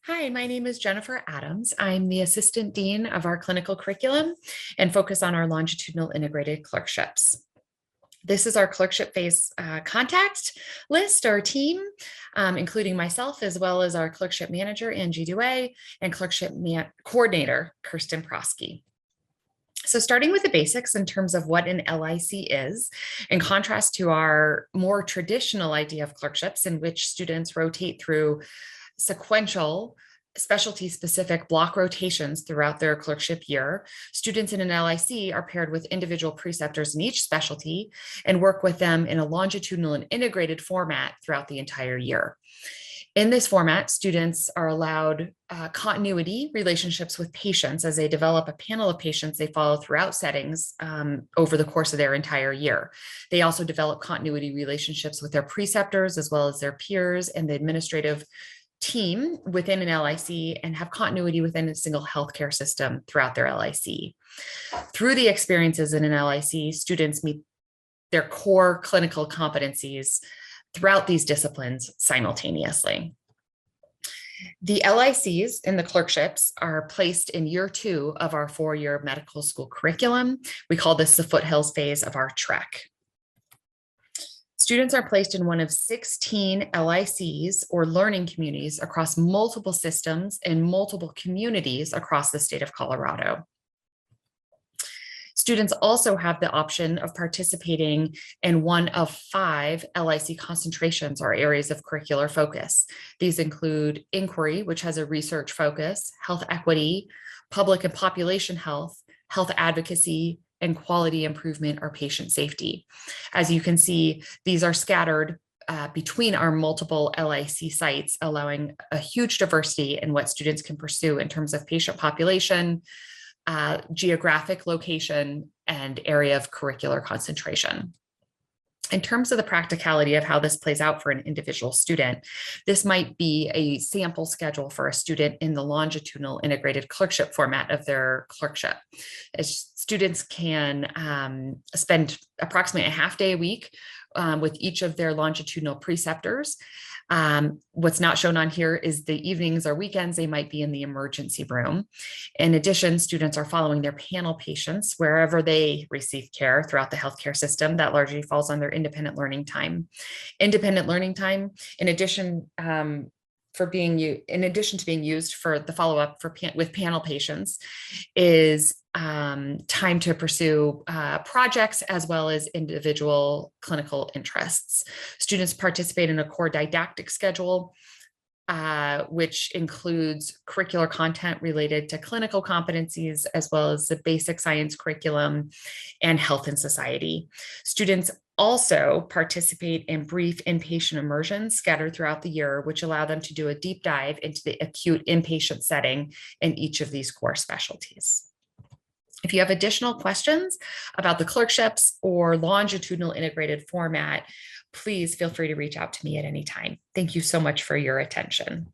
Hi, my name is Jennifer Adams. I'm the Assistant Dean of our clinical curriculum and focus on our longitudinal integrated clerkships. This is our clerkship phase contact list, our team, including myself, as well as our clerkship manager, Angie Dewey, and clerkship coordinator, Kirsten Prosky. So starting with the basics in terms of what an LIC is, in contrast to our more traditional idea of clerkships in which students rotate through sequential specialty specific block rotations throughout their clerkship year. Students in an LIC are paired with individual preceptors in each specialty and work with them in a longitudinal and integrated format throughout the entire year. In this format, students are allowed continuity relationships with patients as they develop a panel of patients they follow throughout settings over the course of their entire year. They also develop continuity relationships with their preceptors as well as their peers and the administrative team within an LIC and have continuity within a single healthcare system throughout their LIC. Through the experiences in an LIC, students meet their core clinical competencies throughout these disciplines simultaneously. The LICs in the clerkships are placed in year 2 of our 4-year medical school curriculum. We call this the foothills phase of our trek. Students are placed in one of 16 LICs or learning communities across multiple systems and multiple communities across the state of Colorado. Students also have the option of participating in one of 5 LIC concentrations or areas of curricular focus. These include inquiry, which has a research focus, health equity, public and population health, health advocacy, and quality improvement or patient safety. As you can see, these are scattered between our multiple LIC sites, allowing a huge diversity in what students can pursue in terms of patient population, geographic location, and area of curricular concentration. In terms of the practicality of how this plays out for an individual student, this might be a sample schedule for a student in the longitudinal integrated clerkship format of their clerkship. As students can spend approximately a half day a week with each of their longitudinal preceptors. What's not shown on here is the evenings or weekends they might be in the emergency room. In addition, students are following their panel patients wherever they receive care throughout the healthcare system. That largely falls on their independent learning time. Independent learning time, in addition to being used for the follow-up with panel patients, is time to pursue projects as well as individual clinical interests. Students participate in a core didactic schedule, which includes curricular content related to clinical competencies, as well as the basic science curriculum and health and society. Students also participate in brief inpatient immersions scattered throughout the year, which allow them to do a deep dive into the acute inpatient setting in each of these core specialties. If you have additional questions about the clerkships or longitudinal integrated format, please feel free to reach out to me at any time. Thank you so much for your attention.